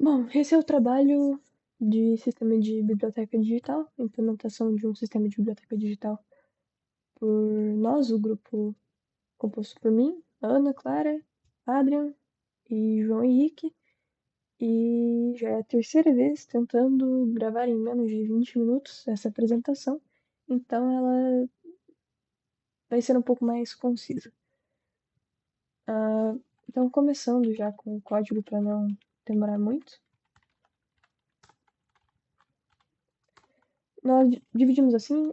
Bom, esse é o trabalho de sistema de biblioteca digital, implementação de um sistema de biblioteca digital por nós, o grupo composto por mim, Ana, Clara, Adrian e João Henrique. E já é a terceira vez tentando gravar em menos de 20 minutos essa apresentação, então ela vai ser um pouco mais concisa. Então, começando já com o código para não demorar muito, nós dividimos assim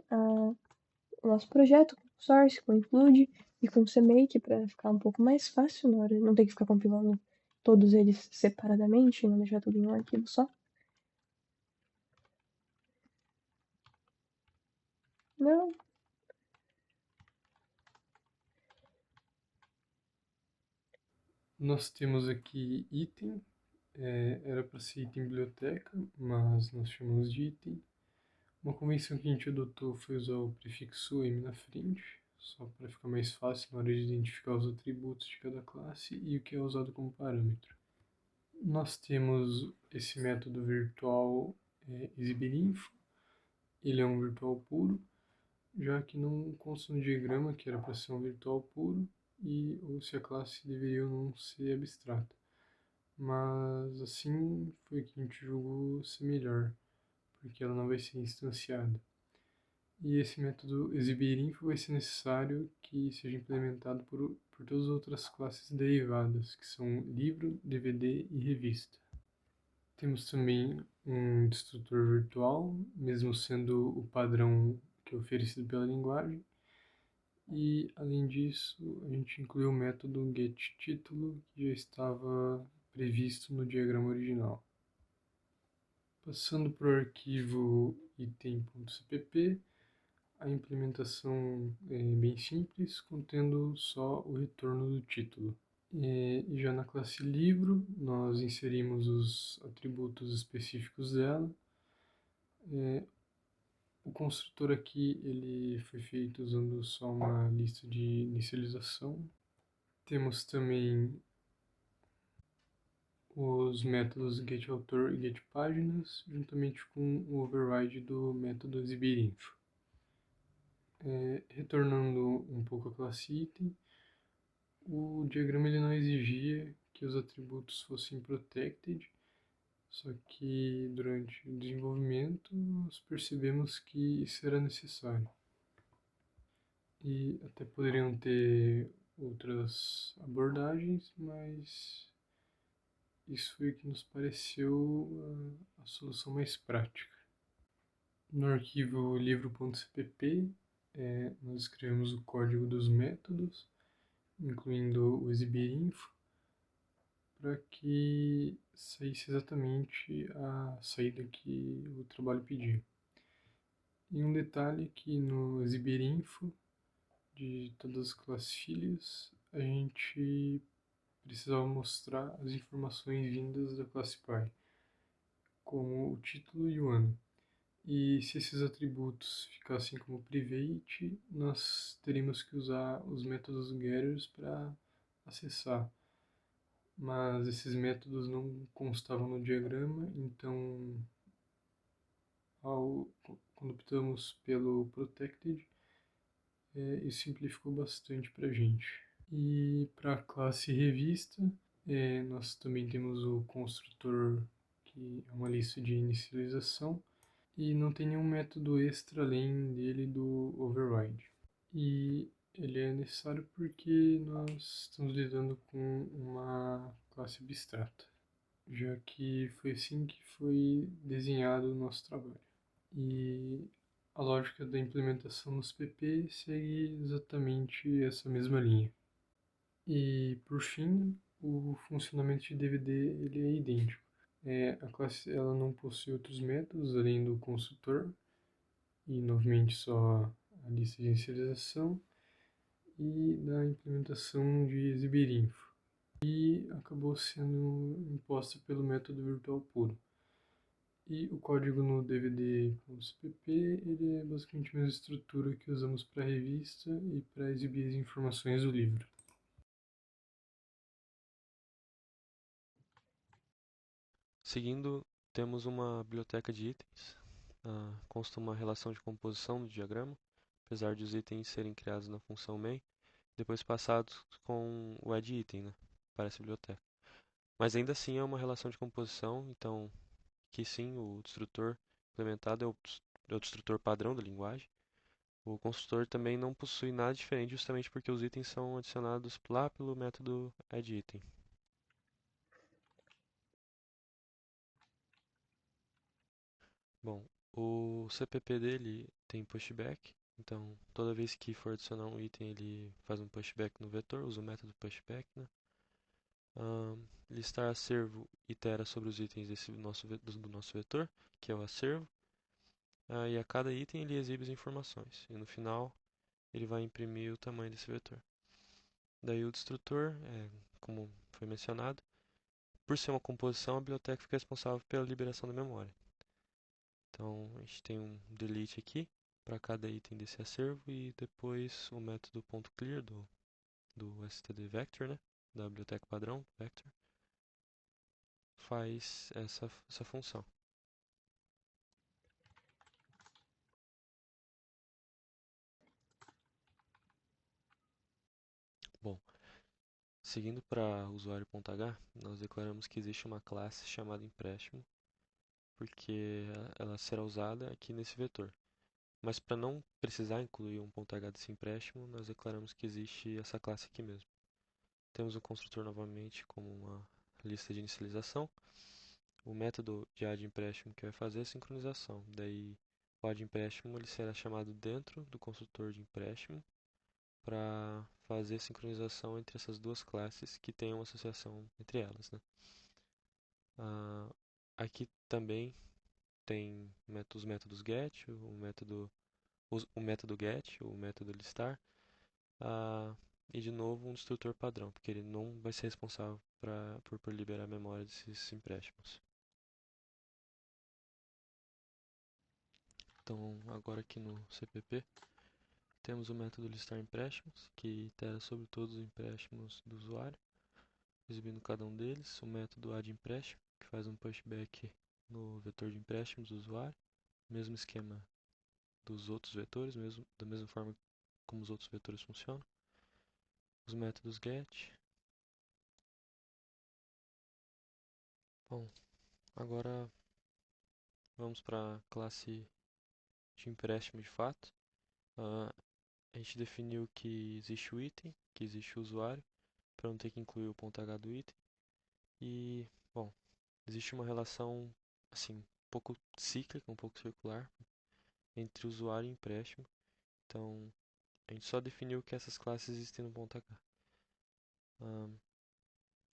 o nosso projeto com Source, com Include e com CMake para ficar um pouco mais fácil na hora, não ter que ficar compilando todos eles separadamente, não deixar tudo em um arquivo só. Não, Nós temos aqui item, era para ser item biblioteca, mas nós chamamos de item. Uma convenção que a gente adotou foi usar o prefixo m na frente, só para ficar mais fácil na hora de identificar os atributos de cada classe e o que é usado como parâmetro. Nós temos esse método virtual exibirinfo, ele é um virtual puro, já que não consta no diagrama que era para ser um virtual puro e ou se a classe deveria ou não ser abstrata. Mas assim foi que a gente julgou ser melhor, porque ela não vai ser instanciada. E esse método exibirinfo vai ser necessário que seja implementado por todas as outras classes derivadas, que são livro, DVD e revista. Temos também um destrutor virtual, mesmo sendo o padrão que é oferecido pela linguagem. E, além disso, a gente incluiu o método getTítulo, que já estava previsto no diagrama original. Passando para o arquivo item.cpp, a implementação é bem simples, contendo só o retorno do título. E já na classe livro, nós inserimos os atributos específicos dela. O construtor aqui ele foi feito usando só uma lista de inicialização. Temos também os métodos getAutor e getPáginas, juntamente com o override do método exibirinfo. Retornando um pouco a classe item, o diagrama ele não exigia que os atributos fossem protected, só que durante o desenvolvimento nós percebemos que isso era necessário. E até poderiam ter outras abordagens, mas isso foi o que nos pareceu a solução mais prática. No arquivo livro.cpp, nós escrevemos o código dos métodos, incluindo o exibirinfo, para que saísse exatamente a saída que o trabalho pedia. E um detalhe que no exibirinfo de todas as classes filhas, a gente precisava mostrar as informações vindas da classe pai, como o título e o ano. E se esses atributos ficassem como private, nós teríamos que usar os métodos getters para acessar. Mas esses métodos não constavam no diagrama, então quando optamos pelo protected, isso simplificou bastante para a gente. E para a classe revista, nós também temos o construtor, que é uma lista de inicialização, e não tem nenhum método extra além dele do override. E ele é necessário porque nós estamos lidando com uma classe abstrata, já que foi assim que foi desenhado o nosso trabalho. E a lógica da implementação nos PP segue exatamente essa mesma linha. E por fim, o funcionamento de DVD ele é idêntico. A classe ela não possui outros métodos além do construtor e novamente só a lista de inicialização e da implementação de exibirinfo. E acabou sendo imposta pelo método virtual puro. E o código no dvd.cpp ele é basicamente a mesma estrutura que usamos para a revista e para exibir as informações do livro. Seguindo, temos uma biblioteca de itens. Consta uma relação de composição do diagrama, apesar de os itens serem criados na função main, depois passados com o add_item, né, para essa biblioteca. Mas ainda assim é uma relação de composição, então que sim, o destrutor implementado é o destrutor padrão da linguagem. O construtor também não possui nada diferente, justamente porque os itens são adicionados lá pelo método add_item. Bom, o CPP dele tem pushback, então toda vez que for adicionar um item ele faz um pushback no vetor, usa o método pushback, né? Listar acervo itera sobre os itens do nosso vetor, que é o acervo, e a cada item ele exibe as informações, e no final ele vai imprimir o tamanho desse vetor. Daí o destrutor, como foi mencionado, por ser uma composição, a biblioteca fica responsável pela liberação da memória. Então a gente tem um delete aqui para cada item desse acervo e depois o método .clear do std vector, né, da biblioteca padrão vector, faz essa função. Bom, seguindo para usuário.h, nós declaramos que existe uma classe chamada empréstimo, porque ela será usada aqui nesse vetor. Mas para não precisar incluir um .h desse empréstimo, nós declaramos que existe essa classe aqui mesmo. Temos o construtor novamente como uma lista de inicialização. O método de addEmpréstimo que vai fazer a sincronização. Daí o addEmpréstimo ele será chamado dentro do construtor de empréstimo para fazer a sincronização entre essas duas classes que têm uma associação entre elas, né? Aqui também tem os métodos get, o método get, o método listar, e de novo um destrutor padrão, porque ele não vai ser responsável por liberar a memória desses empréstimos. Então, agora aqui no CPP, temos o método listar empréstimos, que itera sobre todos os empréstimos do usuário, exibindo cada um deles. O método addEmpréstimo, que faz um pushback no vetor de empréstimos do usuário, mesmo esquema dos outros vetores, da mesma forma como os outros vetores funcionam. Os métodos get. Bom, agora vamos para a classe de empréstimo de fato. A gente definiu que existe o item, que existe o usuário, para não ter que incluir o .h do item. E, bom, existe uma relação, assim, um pouco cíclica, um pouco circular, entre usuário e empréstimo. Então, a gente só definiu que essas classes existem no .h.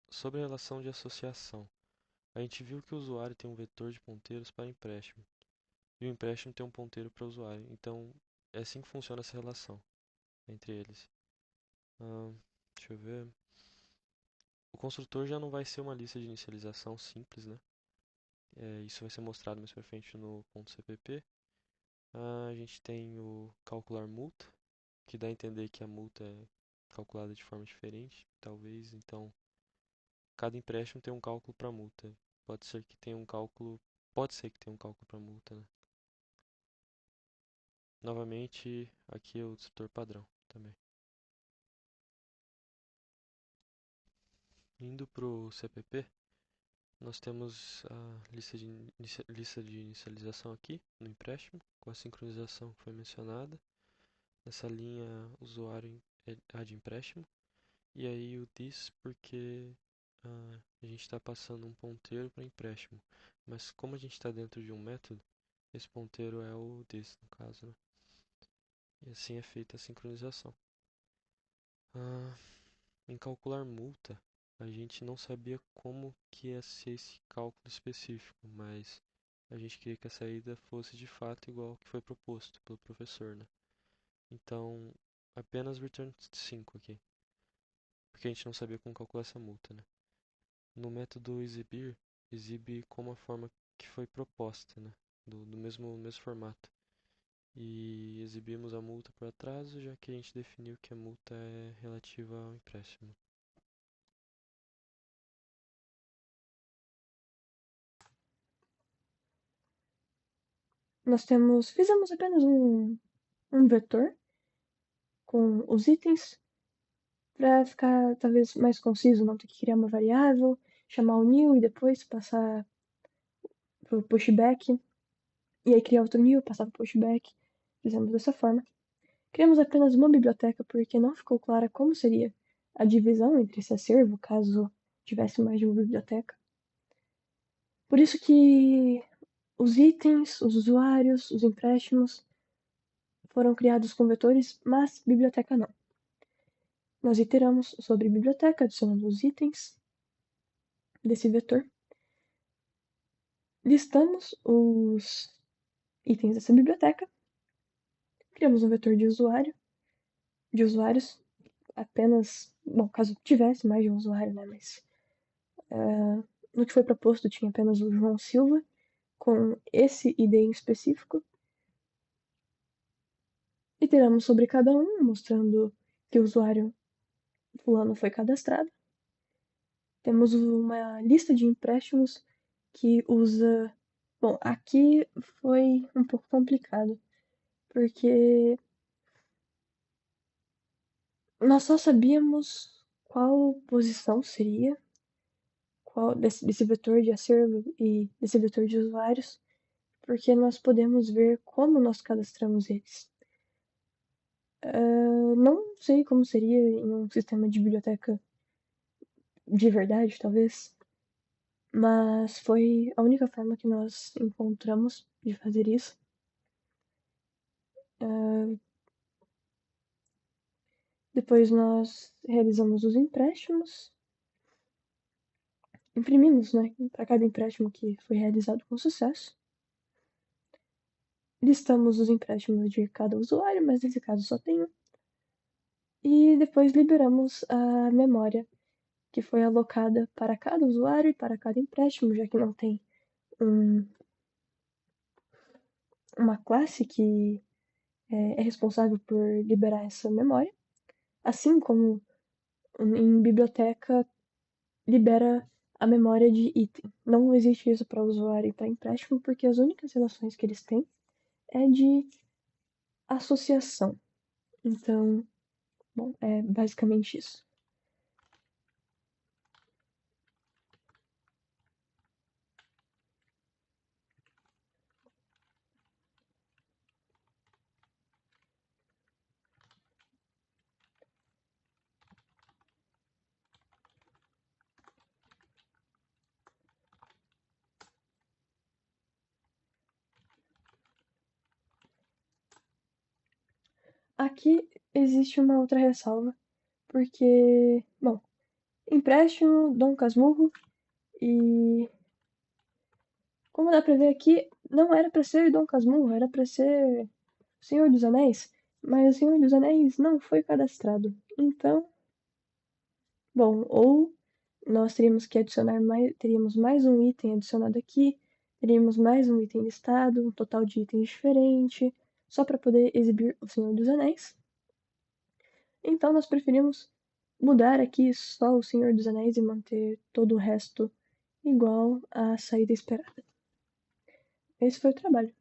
Sobre a relação de associação, a gente viu que o usuário tem um vetor de ponteiros para empréstimo, e o empréstimo tem um ponteiro para o usuário. Então, é assim que funciona essa relação entre eles. Deixa eu ver. O construtor já não vai ser uma lista de inicialização simples, né? Isso vai ser mostrado mais pra frente no .cpp. A gente tem o calcular multa, que dá a entender que a multa é calculada de forma diferente, talvez. Então, cada empréstimo tem um cálculo para multa. Pode ser que tenha um cálculo para multa, né? Novamente, aqui é o setor padrão também. Indo para o CPP, nós temos a lista de inicialização aqui no empréstimo, com a sincronização que foi mencionada. Nessa linha, usuário de empréstimo. E aí o this porque a gente está passando um ponteiro para empréstimo. Mas como a gente está dentro de um método, esse ponteiro é o this, no caso, né? E assim é feita a sincronização. Em calcular multa, a gente não sabia como que ia ser esse cálculo específico, mas a gente queria que a saída fosse de fato igual ao que foi proposto pelo professor, né? Então, apenas return 5 aqui, porque a gente não sabia como calcular essa multa, né? No método exibir, exibe como a forma que foi proposta, né? Do mesmo formato. E exibimos a multa por atraso, já que a gente definiu que a multa é relativa ao empréstimo. fizemos apenas um vetor com os itens para ficar talvez mais conciso, não ter que criar uma variável, chamar o new e depois passar pro pushback, e aí criar outro new, passar pro pushback. Fizemos dessa forma. Criamos apenas uma biblioteca porque não ficou clara como seria a divisão entre esse acervo caso tivesse mais de uma biblioteca. Por isso que os itens, os usuários, os empréstimos foram criados com vetores, mas biblioteca não. Nós iteramos sobre biblioteca, adicionando os itens desse vetor. Listamos os itens dessa biblioteca. Criamos um vetor de usuários, apenas, bom, caso tivesse mais de um usuário, né, mas no que foi proposto tinha apenas o João Silva, com esse ID em específico. Iteramos sobre cada um, mostrando que o usuário fulano foi cadastrado. Temos uma lista de empréstimos que usa... Bom, aqui foi um pouco complicado, porque nós só sabíamos qual posição seria qual desse vetor de acervo e desse vetor de usuários, porque nós podemos ver como nós cadastramos eles. Não sei como seria em um sistema de biblioteca de verdade, talvez, mas foi a única forma que nós encontramos de fazer isso. Depois nós realizamos os empréstimos, imprimimos, né, para cada empréstimo que foi realizado com sucesso. Listamos os empréstimos de cada usuário, mas nesse caso só tem um. E depois liberamos a memória que foi alocada para cada usuário e para cada empréstimo, já que não tem uma classe que é responsável por liberar essa memória. Assim como em biblioteca libera a memória de item. Não existe isso para usuário e para empréstimo, porque as únicas relações que eles têm é de associação. Então, bom, é basicamente isso. Aqui existe uma outra ressalva, porque, bom, empréstimo, Dom Casmurro, e como dá pra ver aqui, não era pra ser Dom Casmurro, era pra ser Senhor dos Anéis, mas o Senhor dos Anéis não foi cadastrado. Então, bom, ou nós teríamos que teríamos mais um item adicionado aqui, teríamos mais um item listado, um total de itens diferente, só para poder exibir o Senhor dos Anéis. Então nós preferimos mudar aqui só o Senhor dos Anéis e manter todo o resto igual à saída esperada. Esse foi o trabalho.